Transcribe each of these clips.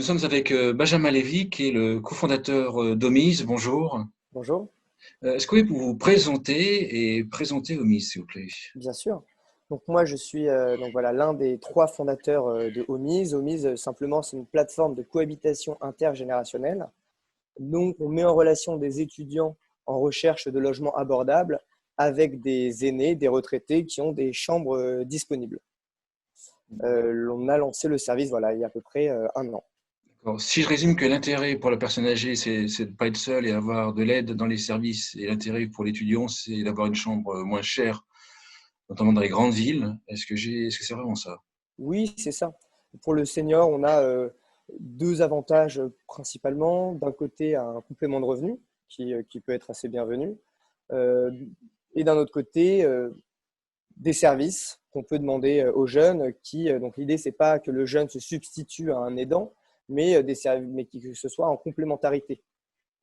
Nous sommes avec Benjamin Lévy, qui est le cofondateur d'Omise. Bonjour. Bonjour, Est-ce que vous pouvez vous présenter et présenter Omise, s'il vous plaît? bien sûr. Donc moi, je suis donc voilà, l'un des trois fondateurs de Homise. Homise, simplement, c'est une plateforme de cohabitation intergénérationnelle. Donc, on met en relation des étudiants en recherche de logements abordables avec des aînés, des retraités qui ont des chambres disponibles. On a lancé le service voilà, il y a à peu près un an. Alors, si je résume que l'intérêt pour la personne âgée, c'est de ne pas être seul et avoir de l'aide dans les services, et l'intérêt pour l'étudiant, c'est d'avoir une chambre moins chère, notamment dans les grandes villes, est-ce que c'est vraiment ça? Oui, c'est ça. Pour le senior, on a deux avantages principalement. D'un côté, un complément de revenu qui peut être assez bienvenu. Euh, et d'un autre côté, des services qu'on peut demander aux jeunes donc l'idée, c'est pas que le jeune se substitue à un aidant, mais, mais que ce soit en complémentarité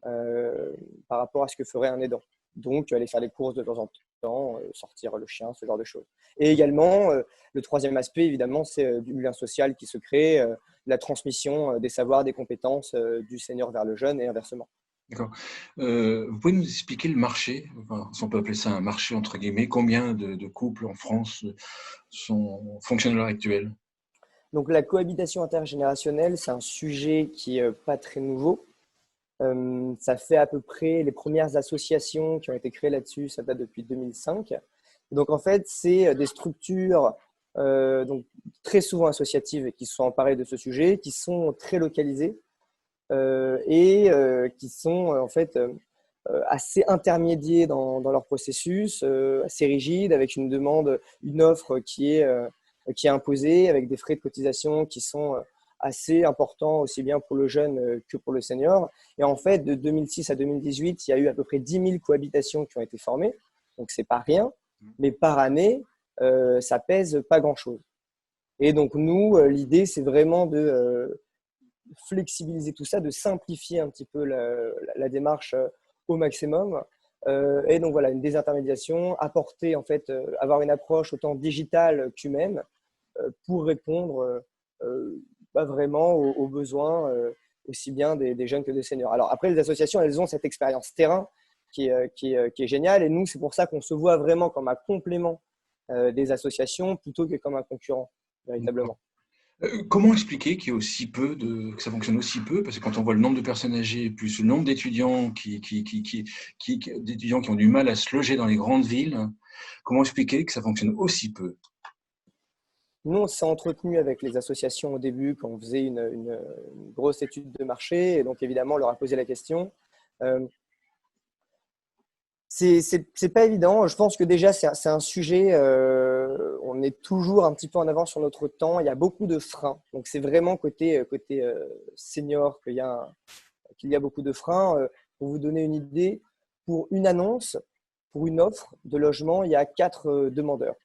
euh, par rapport à ce que ferait un aidant. Donc, aller faire des courses de temps en temps, sortir le chien, ce genre de choses. Et également, le troisième aspect, évidemment, c'est du lien social qui se crée, la transmission des savoirs, des compétences du senior vers le jeune et inversement. D'accord. Vous pouvez nous expliquer le marché, enfin, si on peut appeler ça un marché entre guillemets, combien de couples en France fonctionnent à l'heure actuelle? Donc, la cohabitation intergénérationnelle, c'est un sujet qui n'est pas très nouveau. Ça fait à peu près les premières associations qui ont été créées là-dessus, ça date depuis 2005. Donc en fait, c'est des structures donc très souvent associatives et qui se sont emparées de ce sujet, qui sont très localisées et qui sont en fait assez intermédiaires dans leur processus, assez rigides, avec une demande, une offre qui est imposée, avec des frais de cotisation qui sont assez importants, aussi bien pour le jeune que pour le senior. Et en fait, de 2006 à 2018, il y a eu à peu près 10 000 cohabitations qui ont été formées. Donc, c'est pas rien, mais par année, ça pèse pas grand-chose. Et donc, nous, l'idée, c'est vraiment de flexibiliser tout ça, de simplifier un petit peu la démarche au maximum. Et donc voilà, une désintermédiation, apporter en fait, avoir une approche autant digitale qu'humaine pour répondre vraiment aux besoins aussi bien des jeunes que des seniors. Alors après, les associations, elles ont cette expérience terrain qui est géniale, et nous, c'est pour ça qu'on se voit vraiment comme un complément des associations plutôt que comme un concurrent, D'accord. véritablement. Comment expliquer que ça fonctionne aussi peu? Parce que quand on voit le nombre de personnes âgées plus le nombre d'étudiants d'étudiants qui ont du mal à se loger dans les grandes villes, comment expliquer que ça fonctionne aussi peu? Nous, on s'est entretenu avec les associations au début quand on faisait une grosse étude de marché. Et donc, évidemment, on leur a posé la question. Euh, c'est pas évident. Je pense que déjà, c'est un sujet, on est toujours un petit peu en avance sur notre temps. Il y a beaucoup de freins. Donc, c'est vraiment côté senior qu'il y a beaucoup de freins. Pour vous donner une idée, pour une annonce, pour une offre de logement, il y a quatre demandeurs.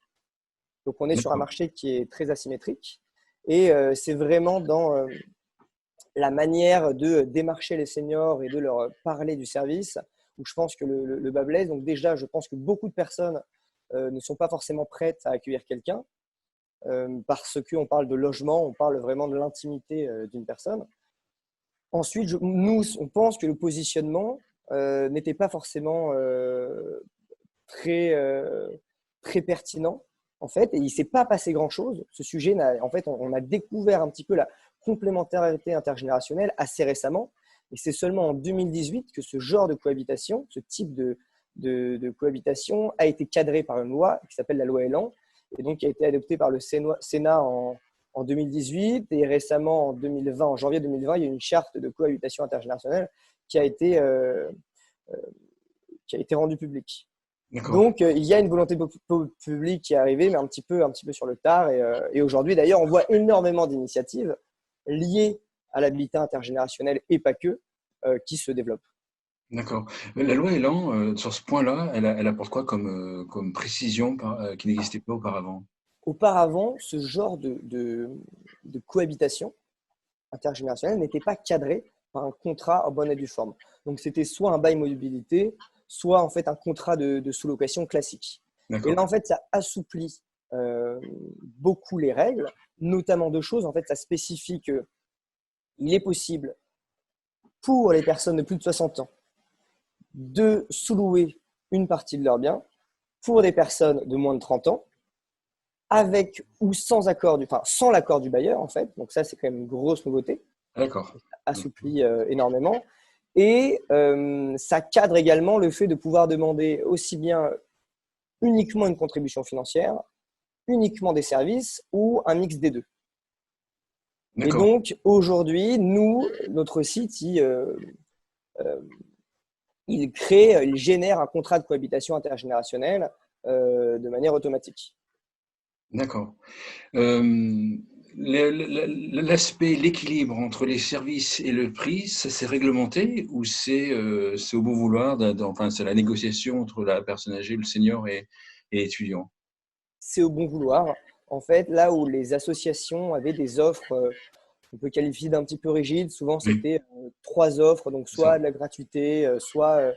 Donc, on est sur un D'accord. marché qui est très asymétrique. Et c'est vraiment dans la manière de démarcher les seniors et de leur parler du service où je pense que le bas blesse. Donc déjà, je pense que beaucoup de personnes ne sont pas forcément prêtes à accueillir quelqu'un parce qu'on parle de logement, on parle vraiment de l'intimité d'une personne. Ensuite, nous, on pense que le positionnement n'était pas forcément très, très pertinent, en fait, et il ne s'est pas passé grand-chose. Ce sujet, en fait, on a découvert un petit peu la complémentarité intergénérationnelle assez récemment, et c'est seulement en 2018 que ce genre de cohabitation, ce type de cohabitation a été cadré par une loi qui s'appelle la loi Elan, et donc qui a été adoptée par le Sénat en 2018, et récemment en 2020, en janvier 2020, il y a une charte de cohabitation intergénérationnelle qui a été, euh, euh, qui a été rendue publique. D'accord. Donc, il y a une volonté publique qui est arrivée, mais un petit peu sur le tard. Et aujourd'hui, d'ailleurs, on voit énormément d'initiatives liées à l'habitat intergénérationnel et pas que, qui se développent. D'accord. La loi Elan, sur ce point-là, elle apporte quoi comme précision qui n'existait pas auparavant? Auparavant, ce genre de cohabitation intergénérationnelle n'était pas cadré par un contrat en bonne et due forme. Donc, c'était soit un bail mobilité, soit en fait un contrat de sous-location classique. Et D'accord. là, en fait, ça assouplit beaucoup les règles, notamment deux choses. En fait, ça spécifie que il est possible pour les personnes de plus de 60 ans de sous-louer une partie de leurs biens pour des personnes de moins de 30 ans, avec ou sans accord sans l'accord du bailleur, en fait. Donc ça, c'est quand même une grosse nouveauté. D'accord. Ça assouplit énormément. Et ça cadre également le fait de pouvoir demander aussi bien uniquement une contribution financière, uniquement des services ou un mix des deux. Et donc, aujourd'hui, notre site, il génère un contrat de cohabitation intergénérationnelle de manière automatique. D'accord. L'aspect, l'équilibre entre les services et le prix, ça c'est réglementé ou c'est au bon vouloir, enfin c'est la négociation entre la personne âgée, le senior et l'étudiant? C'est au bon vouloir. En fait, là où les associations avaient des offres, on peut qualifier d'un petit peu rigides, souvent c'était 3 offres, donc soit de la gratuité, soit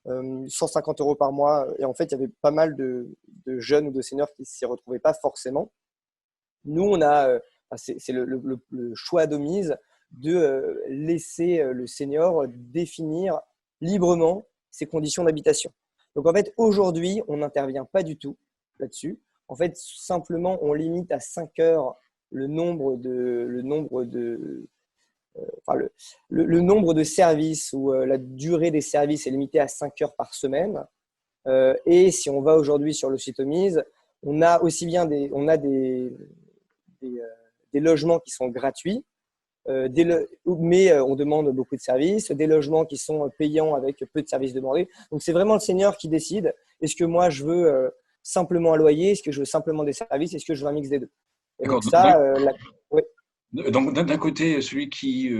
150 € par mois. Et en fait, il y avait pas mal de jeunes ou de seniors qui ne s'y retrouvaient pas forcément. Nous, c'est le choix d'Homise de laisser le senior définir librement ses conditions d'habitation. Donc en fait, aujourd'hui, on n'intervient pas du tout là-dessus. En fait, simplement, on limite à 5 heures le nombre de services, ou la durée des services est limitée à 5 heures par semaine. Et si on va aujourd'hui sur le site Homise, on a aussi bien des logements qui sont gratuits, mais on demande beaucoup de services, des logements qui sont payants avec peu de services demandés. Donc, c'est vraiment le senior qui décide. Est-ce que moi, je veux simplement un loyer? Est-ce que je veux simplement des services? Est-ce que je veux un mix des deux? Et donc ça, oui. Donc, d'un côté, celui qui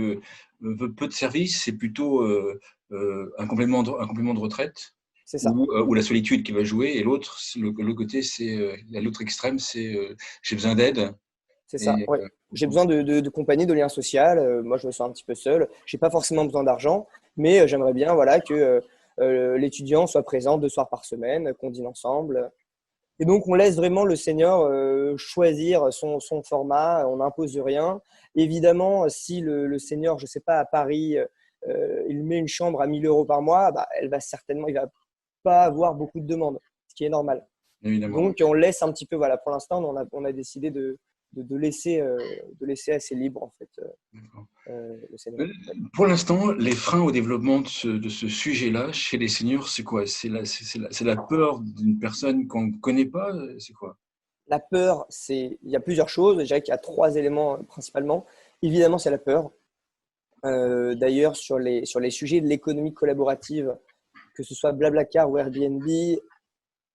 veut peu de services, c'est plutôt un complément de retraite. C'est ça. Ou la solitude qui va jouer, et l'autre côté, l'autre extrême, c'est j'ai besoin d'aide. C'est ça, ouais. J'ai besoin de compagnie, de lien social. Moi, je me sens un petit peu seul. Je n'ai pas forcément besoin d'argent, mais j'aimerais bien que l'étudiant soit présent 2 soirs par semaine, qu'on dîne ensemble. Et donc, on laisse vraiment le senior choisir son format. On n'impose rien. Évidemment, si le senior, je ne sais pas, à Paris, il met une chambre à 1 000 € par mois, il va pas avoir beaucoup de demandes, ce qui est normal. Évidemment. Donc, on laisse un petit peu, pour l'instant, on a décidé de laisser assez libre, en fait, le senior. Pour l'instant, les freins au développement de ce sujet-là chez les seniors, c'est quoi? C'est la peur d'une personne qu'on ne connaît pas? C'est quoi? La peur, il y a plusieurs choses. Déjà qu'il y a 3 éléments principalement. Évidemment, c'est la peur. D'ailleurs, sur les sujets de l'économie collaborative, que ce soit Blablacar ou Airbnb,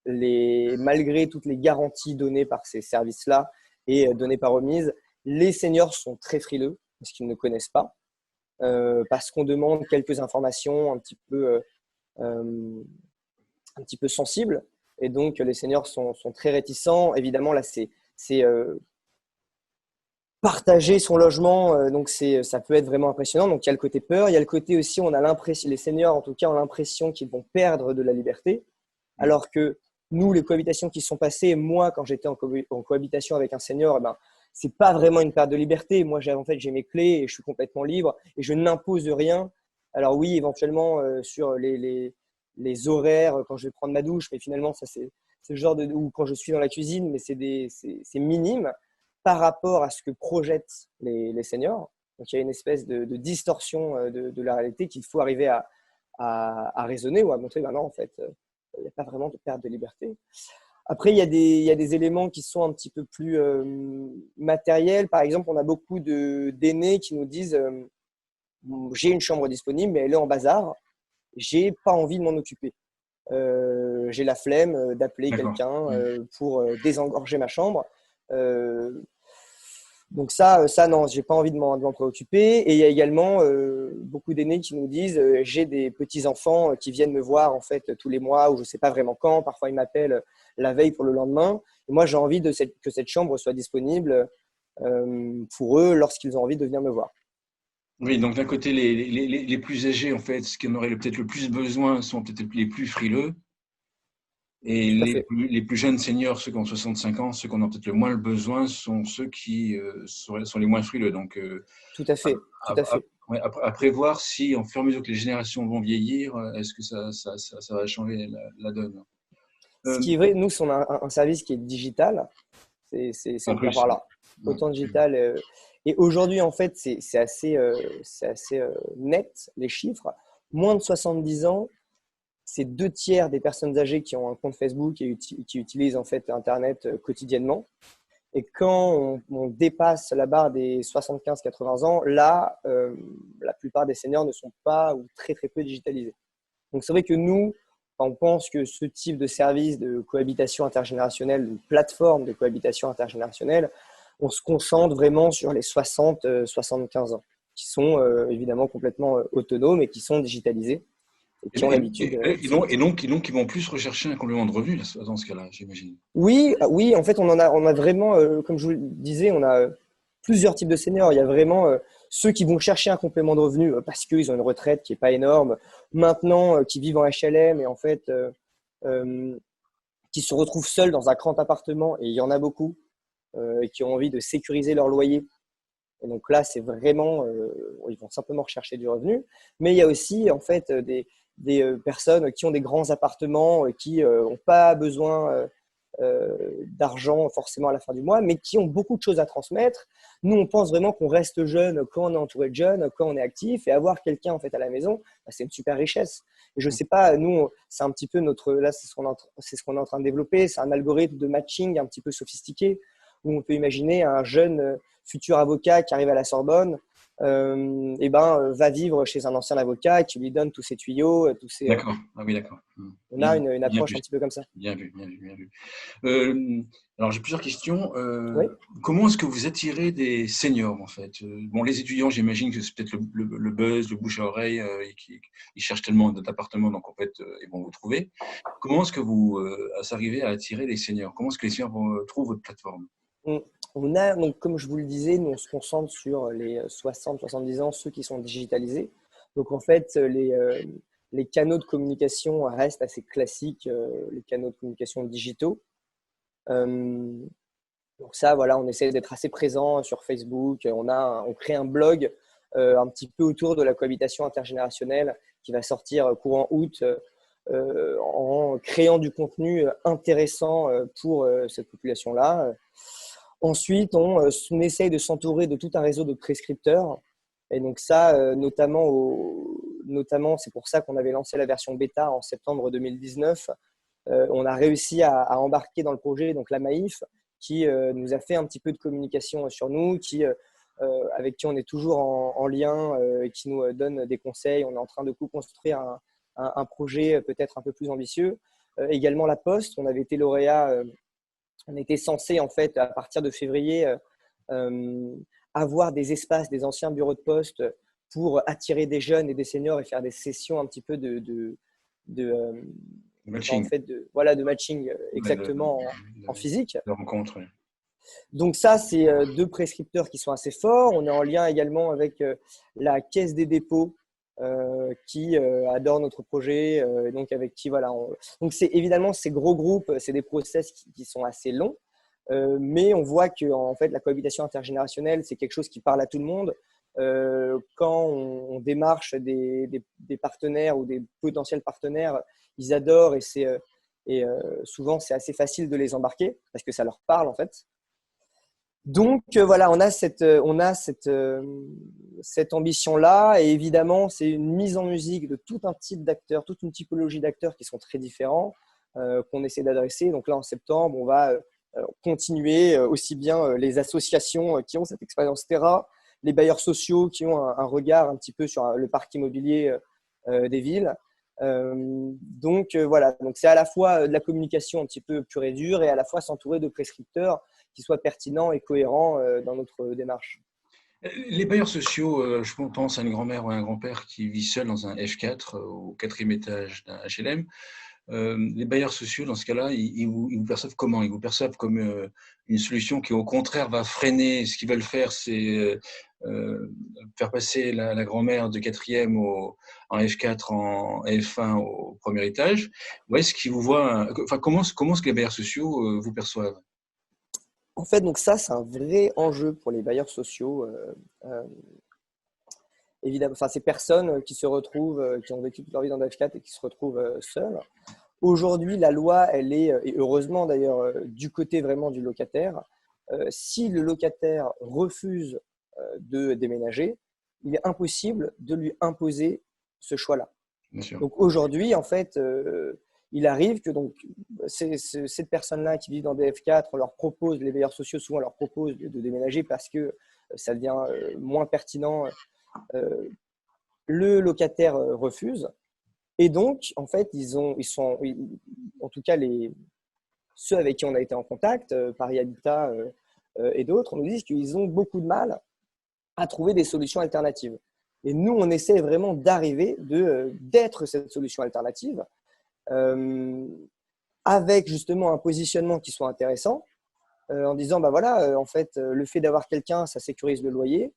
malgré toutes les garanties données par ces services-là et données par Homise, les seniors sont très frileux parce qu'ils ne connaissent pas, parce qu'on demande quelques informations un petit peu sensibles, et donc les seniors sont très réticents. Évidemment, là, c'est partager son logement, donc ça peut être vraiment impressionnant. Donc il y a le côté peur, il y a le côté aussi, les seniors en tout cas ont l'impression qu'ils vont perdre de la liberté, alors que nous, les cohabitations qui sont passées, moi, quand j'étais en cohabitation avec un senior, c'est pas vraiment une perte de liberté. Moi, j'ai mes clés et je suis complètement libre et je n'impose rien. Alors oui, éventuellement sur les horaires quand je vais prendre ma douche, mais finalement ça c'est le genre ou quand je suis dans la cuisine, mais c'est minime par rapport à ce que projettent les seniors. Donc il y a une espèce de distorsion de la réalité qu'il faut arriver à raisonner ou à montrer. Non, en fait, il n'y a pas vraiment de perte de liberté. Après, il y a des éléments qui sont un petit peu plus matériels. Par exemple, on a beaucoup d'aînés qui nous disent j'ai une chambre disponible, mais elle est en bazar. J'ai pas envie de m'en occuper. J'ai la flemme d'appeler quelqu'un pour désengorger ma chambre. Donc ça non, j'ai pas envie de m'en préoccuper. Et il y a également beaucoup d'aînés qui nous disent j'ai des petits enfants qui viennent me voir en fait tous les mois, ou je sais pas vraiment quand. Parfois ils m'appellent la veille pour le lendemain. Et moi j'ai envie que cette chambre soit disponible pour eux lorsqu'ils ont envie de venir me voir. Oui, donc d'un côté les plus âgés en fait, ce qui en aurait peut-être le plus besoin sont peut-être les plus frileux. Et Tout à fait. les plus jeunes seniors, ceux qui ont 65 ans, ceux qui en ont peut-être le moins le besoin, sont ceux qui sont les moins frileux. Donc, Tout à fait. Tout à fait. ouais, à prévoir si, en fur et à mesure que les générations vont vieillir, est-ce que ça va changer la donne. Ce qui est vrai, nous, si on a un service qui est digital, c'est En bien plus, par là. ouais. Autant digital. Et aujourd'hui, en fait, c'est assez net, les chiffres. Moins de 70 ans, c'est 2 tiers des personnes âgées qui ont un compte Facebook et qui utilisent en fait Internet quotidiennement. Et quand on dépasse la barre des 75-80 ans, là, la plupart des seniors ne sont pas ou très très peu digitalisés. Donc c'est vrai que nous, on pense que ce type de service de cohabitation intergénérationnelle, de plateforme de cohabitation intergénérationnelle, on se concentre vraiment sur les 60-75 ans, qui sont évidemment complètement autonomes et qui sont digitalisés et qui ont l'habitude. Et donc, ils vont plus rechercher un complément de revenu dans ce cas-là, j'imagine. Oui, oui, en fait, on a vraiment, comme je vous le disais, on a plusieurs types de seniors. Il y a vraiment ceux qui vont chercher un complément de revenu parce qu'ils ont une retraite qui n'est pas énorme, maintenant qui vivent en HLM et en fait euh, qui se retrouvent seuls dans un grand appartement, et il y en a beaucoup, et qui ont envie de sécuriser leur loyer. Et donc là, c'est vraiment, ils vont simplement rechercher du revenu. Mais il y a aussi en fait des personnes qui ont des grands appartements, qui n'ont pas besoin d'argent forcément à la fin du mois, mais qui ont beaucoup de choses à transmettre. Nous, on pense vraiment qu'on reste jeune quand on est entouré de jeunes, quand on est actif, et avoir quelqu'un en fait à la maison, bah, c'est une super richesse. Et je sais pas, nous, c'est un petit peu là, c'est ce qu'on est en train de développer, c'est un algorithme de matching un petit peu sophistiqué où on peut imaginer un jeune futur avocat qui arrive à la Sorbonne. Va vivre chez un ancien avocat qui lui donne tous ses tuyaux, D'accord. Ah oui, d'accord. on Bien a vu, une bien approche vu, un petit peu comme ça. bien vu, bien vu, bien vu. Euh, alors, j'ai plusieurs questions. Oui. Comment est-ce que vous attirez des seniors, en fait? Bon, les étudiants, j'imagine que c'est peut-être le buzz, le bouche à oreille, et ils cherchent tellement d'appartements, donc en fait, ils vont vous trouver. Comment est-ce que vous arrivez à attirer les seniors? Comment est-ce que les seniors trouvent votre plateforme? On a, donc, comme je vous le disais, nous, on se concentre sur les 60-70 ans, ceux qui sont digitalisés. Donc, en fait, les canaux de communication restent assez classiques, les canaux de communication digitaux. Euh, donc, ça, voilà, on essaie d'être assez présent sur Facebook. On crée un blog un petit peu autour de la cohabitation intergénérationnelle qui va sortir courant août en créant du contenu intéressant pour cette population-là. Ensuite, on essaye de s'entourer de tout un réseau de prescripteurs. Et donc ça, notamment, c'est pour ça qu'on avait lancé la version bêta en septembre 2019. On a réussi à embarquer dans le projet donc la Maïf, qui nous a fait un petit peu de communication sur nous, avec qui on est toujours en lien, et qui nous donne des conseils. On est en train de co-construire un projet peut-être un peu plus ambitieux. Également la Poste, on avait été lauréat. On était censé, en fait, à partir de février, euh, avoir des espaces, des anciens bureaux de poste pour attirer des jeunes et des seniors et faire des sessions un petit peu de, en Matching, fait, voilà, de matching ouais, exactement en physique. de rencontre. Ouais. Donc ça, c'est deux prescripteurs qui sont assez forts. On est en lien également avec la Caisse des dépôts qui adore notre projet, et donc avec qui voilà. Donc c'est évidemment ces gros groupes, c'est des process qui sont assez longs, mais on voit que en fait la cohabitation intergénérationnelle c'est quelque chose qui parle à tout le monde. Quand on démarche des partenaires ou des potentiels partenaires, ils adorent souvent c'est assez facile de les embarquer parce que ça leur parle en fait. Donc voilà, cette ambition-là, et évidemment, c'est une mise en musique de tout un type d'acteurs, toute une typologie d'acteurs qui sont très différents, qu'on essaie d'adresser. Donc là, en septembre, on va continuer aussi bien les associations qui ont cette expérience Terra, les bailleurs sociaux qui ont un regard un petit peu sur le parc immobilier des villes. Voilà, donc c'est à la fois de la communication un petit peu pure et dure, et à la fois s'entourer de prescripteurs qui soit pertinent et cohérent dans notre démarche. Les bailleurs sociaux, je pense à une grand-mère ou à un grand-père qui vit seul dans un F4 au quatrième étage d'un HLM. Les bailleurs sociaux, dans ce cas-là, ils vous perçoivent comment? Ils vous perçoivent comme une solution qui, au contraire, va freiner. Ce qu'ils veulent faire, c'est faire passer la grand-mère de quatrième en F4 en F1 au premier étage, ou est-ce qu'ils vous voient, enfin, comment est-ce que les bailleurs sociaux vous perçoivent? En fait, donc ça, c'est un vrai enjeu pour les bailleurs sociaux. Euh, Évidemment, enfin, ces personnes qui se retrouvent, qui ont vécu toute leur vie dans DF4 et qui se retrouvent seules. Aujourd'hui, la loi, elle est, et heureusement d'ailleurs, du côté vraiment du locataire. Si le locataire refuse de déménager, il est impossible de lui imposer ce choix-là. Bien sûr. Donc aujourd'hui, en fait, il arrive que donc, cette personne-là qui vit dans DF4, on leur propose, les bailleurs sociaux souvent leur proposent de déménager parce que ça devient moins pertinent. Le locataire refuse. Et donc, en fait, en tout cas, ceux avec qui on a été en contact, Paris Habitat et d'autres, nous disent qu'ils ont beaucoup de mal à trouver des solutions alternatives. Et nous, on essaie vraiment d'arriver, d'être cette solution alternative euh, avec justement un positionnement qui soit intéressant en disant, bah voilà, en fait, le fait d'avoir quelqu'un, ça sécurise le loyer.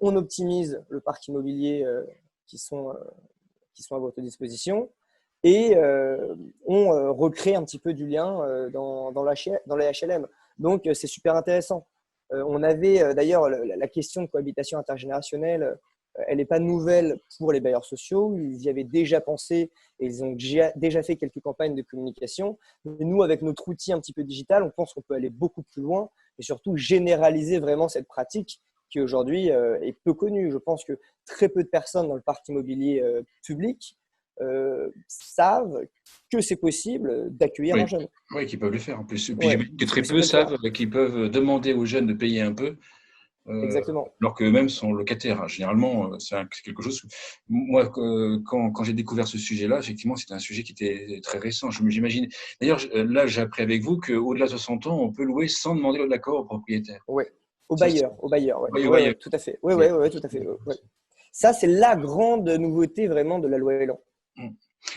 On optimise le parc immobilier qui sont, euh, qui sont à votre disposition et on recrée un petit peu du lien dans les HLM. Donc, c'est super intéressant. On avait d'ailleurs la question de cohabitation intergénérationnelle, elle n'est pas nouvelle pour les bailleurs sociaux. Ils y avaient déjà pensé et ils ont déjà fait quelques campagnes de communication. Mais nous, avec notre outil un petit peu digital, on pense qu'on peut aller beaucoup plus loin et surtout généraliser vraiment cette pratique qui aujourd'hui est peu connue. Je pense que très peu de personnes dans le parc immobilier public savent que c'est possible d'accueillir un Oui, jeune. oui, qui peuvent le faire en plus. Puis Ouais, j'imagine que très c'est peu peut le faire. savent qu'ils peuvent demander aux jeunes de payer un peu, euh, Exactement. alors qu'eux-mêmes sont locataires, hein. Généralement, c'est quelque chose. Moi, quand j'ai découvert ce sujet-là, effectivement, c'était un sujet qui était très récent. J'imagine. D'ailleurs, là, j'ai appris avec vous qu'au-delà de 60 ans, on peut louer sans demander l'accord au propriétaire. Ouais. Au Ça, bailleur, au bailleur, ouais. oui, Ouais, oui, ouais, tout à fait. Ouais, ouais, ouais, tout à fait. Ouais. Ça, c'est la grande nouveauté vraiment de la loi Elan. oui.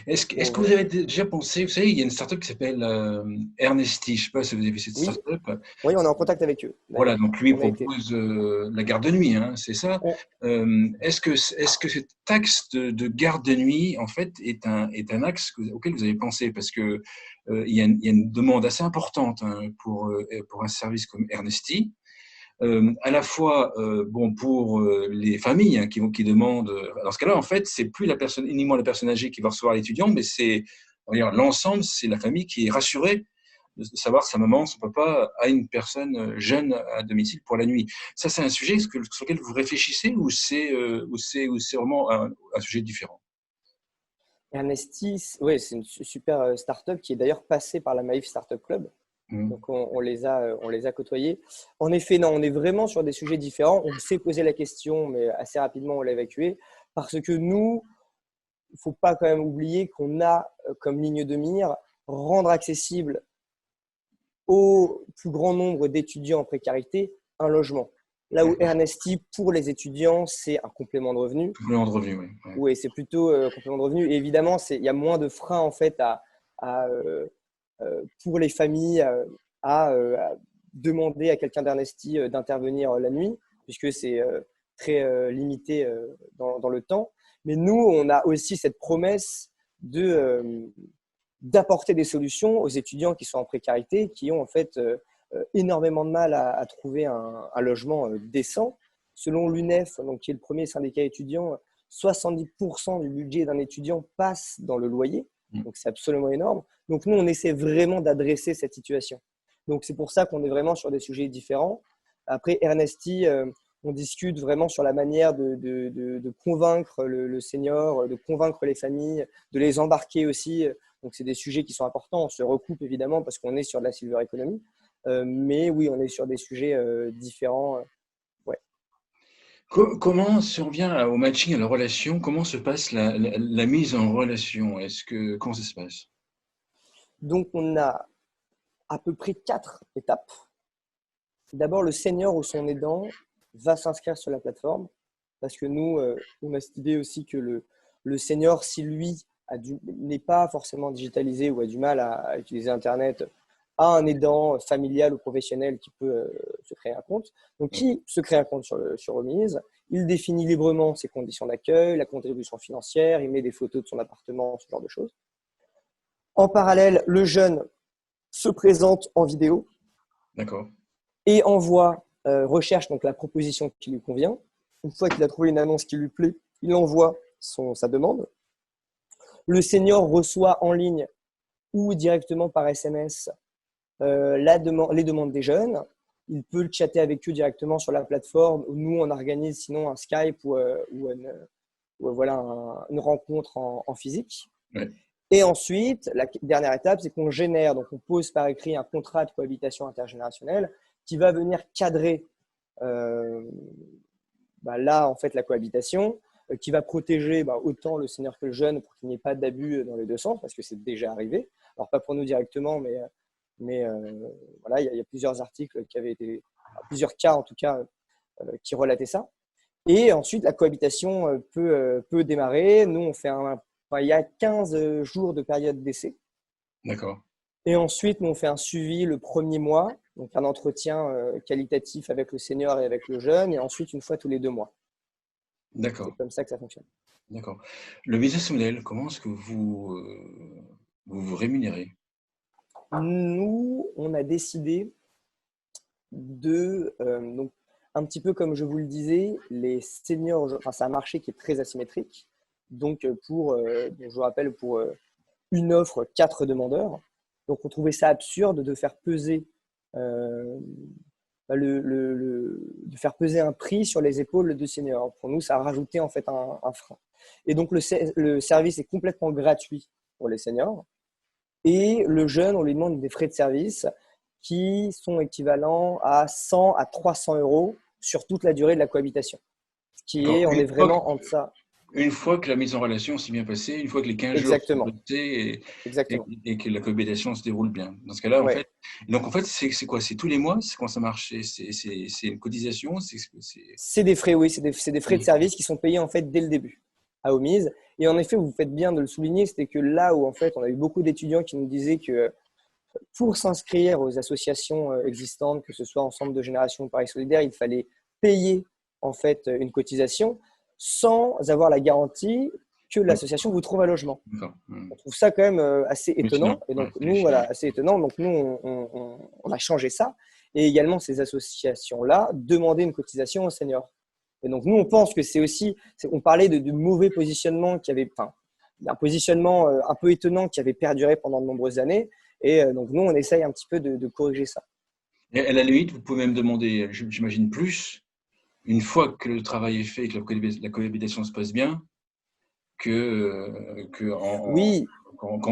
Est-ce que On- vous avez déjà pensé, vous savez, il y a une startup qui s'appelle Ernesti, je ne sais pas si vous avez vu cette Oui, startup. oui, on est en contact avec eux, Voilà, d'ailleurs. donc lui On a été. propose la garde de nuit, hein, c'est ça. Est-ce que cette taxe de garde de nuit, en fait, est un axe auquel vous avez pensé? Parce que il y a une demande assez importante, hein, pour un service comme Ernesti. À la fois bon pour les familles, hein, qui demandent. Dans ce cas-là, en fait, c'est plus uniquement la personne âgée qui va recevoir l'étudiant, mais c'est, on va dire, l'ensemble, c'est la famille qui est rassurée de savoir sa maman, son papa a une personne jeune à domicile pour la nuit. Ça, c'est un sujet sur lequel vous réfléchissez, ou c'est vraiment un sujet différent? Ernestis, oui, c'est une super start-up qui est d'ailleurs passée par la Maïf Startup Club. Mmh. Donc, on les a côtoyés. En effet, non, on est vraiment sur des sujets différents. On s'est posé la question, mais assez rapidement, on l'a évacué. Parce que nous, il ne faut pas quand même oublier qu'on a comme ligne de mire rendre accessible au plus grand nombre d'étudiants en précarité un logement. Là où D'accord. Ernesti, pour les étudiants, c'est un complément de revenu. Complément de revenu, oui. Ouais. Oui, c'est plutôt complément de revenu. Et évidemment, il y a moins de freins en fait pour les familles à demander à quelqu'un d'Ernesti d'intervenir la nuit, puisque c'est très limité dans le temps. Mais nous, on a aussi cette promesse d'apporter des solutions aux étudiants qui sont en précarité, qui ont en fait énormément de mal à trouver un logement décent. Selon l'UNEF, donc, qui est le premier syndicat étudiant, 70% du budget d'un étudiant passe dans le loyer. Mmh. Donc, c'est absolument énorme. Donc, nous, on essaie vraiment d'adresser cette situation. Donc, c'est pour ça qu'on est vraiment sur des sujets différents. Après, Ernesti, on discute vraiment sur la manière de convaincre le senior, de convaincre les familles, de les embarquer aussi. Donc, c'est des sujets qui sont importants. On se recoupe évidemment parce qu'on est sur de la silver economy. Mais oui, on est sur des sujets différents. Ouais. Comment, si on revient au matching, à la relation, comment se passe la mise en relation? Comment ça se passe? Donc, on a à peu près 4 étapes. D'abord, le senior ou son aidant va s'inscrire sur la plateforme parce que nous, on a cette idée aussi que le senior, si lui n'est pas forcément digitalisé ou a du mal à utiliser Internet, à un aidant familial ou professionnel qui peut se créer un compte. Donc, qui se crée un compte sur Remise, il définit librement ses conditions d'accueil, la contribution financière, il met des photos de son appartement, ce genre de choses. En parallèle, le jeune se présente en vidéo et recherche donc la proposition qui lui convient. Une fois qu'il a trouvé une annonce qui lui plaît, il envoie sa demande. Le senior reçoit en ligne ou directement par SMS les demandes des jeunes. Il peut chatter avec eux directement sur la plateforme. Nous, on organise sinon un Skype ou une rencontre en physique. Ouais. Et ensuite, la dernière étape, c'est qu'on génère, donc on pose par écrit un contrat de cohabitation intergénérationnelle qui va venir cadrer en fait, la cohabitation, qui va protéger autant le senior que le jeune pour qu'il n'y ait pas d'abus dans les deux sens, parce que c'est déjà arrivé. Alors, pas pour nous directement, mais voilà, il y a plusieurs articles qui avaient été, plusieurs cas en tout cas, qui relataient ça. Et ensuite, la cohabitation peut démarrer. Nous, on fait il y a 15 jours de période d'essai. D'accord. Et ensuite, nous, on fait un suivi le premier mois, donc un entretien qualitatif avec le senior et avec le jeune, et ensuite une fois tous les 2 mois. D'accord. C'est comme ça que ça fonctionne. D'accord. Le business model, comment est-ce que vous vous rémunérez? Nous, on a décidé donc un petit peu comme je vous le disais, les seniors, c'est un marché qui est très asymétrique. Donc, je vous rappelle, pour une offre, 4 demandeurs. Donc, on trouvait ça absurde de faire peser de faire peser un prix sur les épaules de seniors. Pour nous, ça a rajouté en fait un frein. Et donc, le service est complètement gratuit pour les seniors. Et le jeune, on lui demande des frais de service qui sont équivalents à 100 à 300 euros sur toute la durée de la cohabitation. On est vraiment en deçà. Une fois que la mise en relation s'est bien passée, une fois que les 15 jours sont passés et que la cohabitation se déroule bien. Dans ce cas-là, en fait, c'est quoi? C'est tous les mois? C'est quand ça marche? C'est une cotisation? C'est des frais, oui. C'est des frais de service qui sont payés en fait dès le début à Omise. Et en effet, vous faites bien de le souligner, c'était que là où en fait, on a eu beaucoup d'étudiants qui nous disaient que pour s'inscrire aux associations existantes, que ce soit Ensemble de Génération ou Paris Solidaire, il fallait payer en fait une cotisation sans avoir la garantie que l'association vous trouve un logement. On trouve ça quand même assez étonnant. Et donc, nous, assez étonnant. Donc, nous, on a changé ça. Et également, ces associations-là demandaient une cotisation aux seniors. Et donc, nous, on pense que c'est aussi… On parlait de mauvais positionnement d'un positionnement un peu étonnant qui avait perduré pendant de nombreuses années. Et donc, nous, on essaye un petit peu de corriger ça. Et à la limite, vous pouvez même demander, j'imagine, plus, une fois que le travail est fait et que la cohabitation se passe bien, qu'en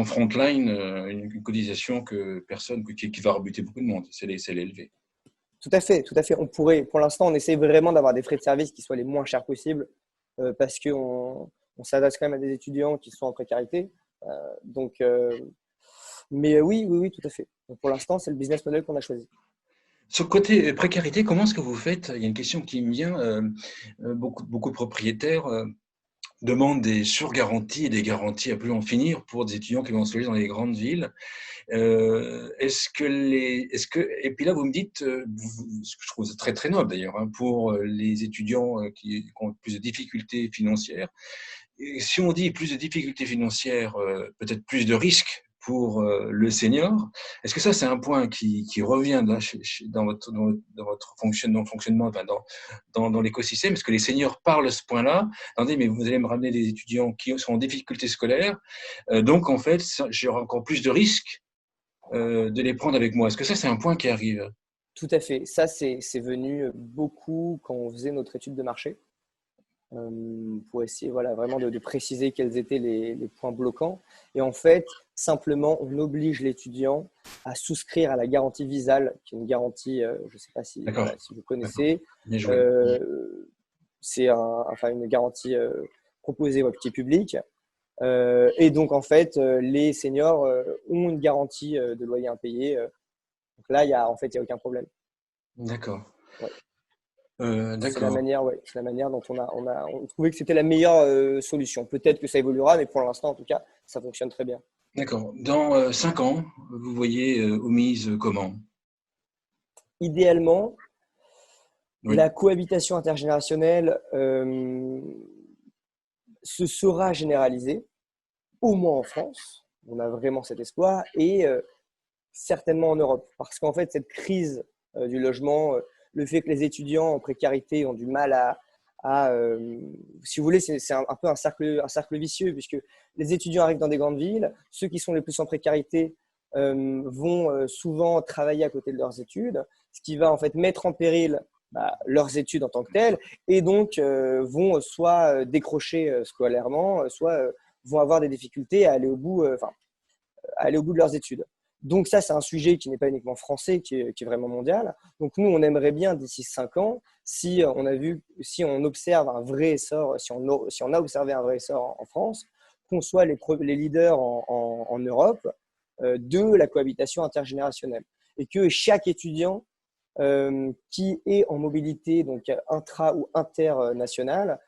frontline, une cotisation qui va rebuter beaucoup de monde. C'est l'élevé. Tout à fait, tout à fait. On pourrait, pour l'instant, on essaie vraiment d'avoir des frais de service qui soient les moins chers possibles parce qu'on s'adresse quand même à des étudiants qui sont en précarité. Mais oui, tout à fait. Donc, pour l'instant, c'est le business model qu'on a choisi. Sur le côté précarité, comment est-ce que vous faites? Il y a une question qui me vient. Beaucoup de propriétaires demandent des surgaranties et des garanties à plus en finir pour des étudiants qui vont se loger dans les grandes villes. Et puis là, vous me dites, ce que je trouve très très noble d'ailleurs, pour les étudiants qui ont plus de difficultés financières. Et si on dit plus de difficultés financières, peut-être plus de risques pour le senior. Est-ce que ça, c'est un point qui revient là, dans votre fonctionnement, enfin, dans l'écosystème? Est-ce que les seniors parlent de ce point-là? Attendez, mais vous allez me ramener des étudiants qui sont en difficulté scolaire, donc en fait, j'aurai encore plus de risques de les prendre avec moi. Est-ce que ça, c'est un point qui arrive? Tout à fait. Ça, c'est venu beaucoup quand on faisait notre étude de marché. Pour essayer vraiment de préciser quels étaient les points bloquants. Et en fait, simplement, on oblige l'étudiant à souscrire à la garantie Visale, qui est une garantie, je ne sais pas si vous connaissez. C'est une garantie proposée qui est publique. Et donc, en fait, les seniors ont une garantie de loyer impayé. Donc là, il n'y a aucun problème. D'accord. Ouais. D'accord. C'est la manière dont on trouvait que c'était la meilleure solution. Peut-être que ça évoluera, mais pour l'instant, en tout cas, ça fonctionne très bien. D'accord. Dans 5 ans, vous voyez Omise comment? Idéalement, la Oui, cohabitation intergénérationnelle se sera généralisée, au moins en France. On a vraiment cet espoir et certainement en Europe. Parce qu'en fait, cette crise du logement, le fait que les étudiants en précarité ont du mal si vous voulez, c'est un peu un cercle vicieux, puisque les étudiants arrivent dans des grandes villes, ceux qui sont les plus en précarité vont souvent travailler à côté de leurs études, ce qui va en fait mettre en péril leurs études en tant que telles, et donc vont soit décrocher scolairement, soit vont avoir des difficultés à aller au bout, à aller au bout de leurs études. Donc ça, c'est un sujet qui n'est pas uniquement français, qui est vraiment mondial. Donc nous, on aimerait bien d'ici 5 ans, si on observe un vrai essor, si on a observé un vrai essor en France, qu'on soit les leaders en Europe de la cohabitation intergénérationnelle. Et que chaque étudiant qui est en mobilité, donc intra ou internationale,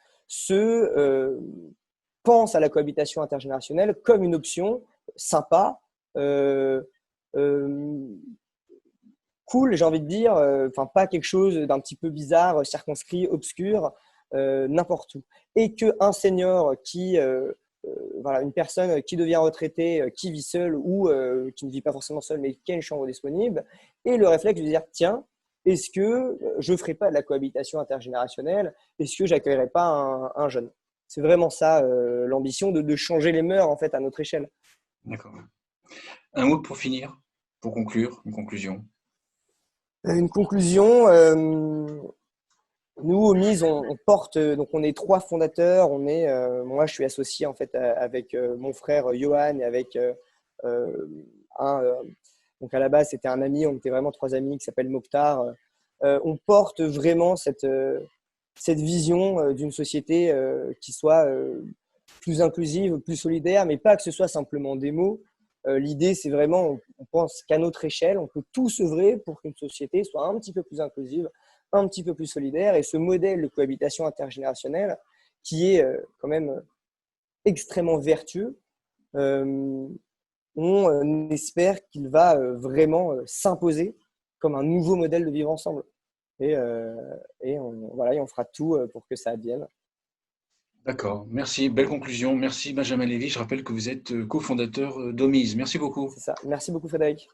pense à la cohabitation intergénérationnelle comme une option sympa, euh, euh, cool, j'ai envie de dire, enfin pas quelque chose d'un petit peu bizarre, circonscrit, obscur, n'importe où. Et qu'un senior voilà, une personne qui devient retraitée, qui vit seule ou qui ne vit pas forcément seule, mais qui a une chambre disponible, et le réflexe de dire, tiens, est-ce que je ne ferai pas de la cohabitation intergénérationnelle? Est-ce que j'accueillerai pas un jeune? C'est vraiment ça l'ambition de changer les mœurs en fait à notre échelle. d'accord. Un mot pour finir, pour conclure, une conclusion. Une conclusion, nous, au MIS, on porte, donc on est 3 fondateurs. Moi, je suis associé en fait avec mon frère Johan et avec euh, un, donc à la base, c'était un ami, on était vraiment 3 amis qui s'appelle Mokhtar. On porte vraiment cette vision d'une société qui soit plus inclusive, plus solidaire, mais pas que ce soit simplement des mots. L'idée, c'est vraiment, on pense qu'à notre échelle, on peut tous œuvrer pour qu'une société soit un petit peu plus inclusive, un petit peu plus solidaire. Et ce modèle de cohabitation intergénérationnelle, qui est quand même extrêmement vertueux, euh, on espère qu'il va vraiment s'imposer comme un nouveau modèle de vivre ensemble. Et, euh, voilà, et on fera tout pour que ça advienne. D'accord, merci, belle conclusion. Merci Benjamin Lévy. Je rappelle que vous êtes cofondateur d'Omise. Merci beaucoup. C'est ça. Merci beaucoup, Frédéric.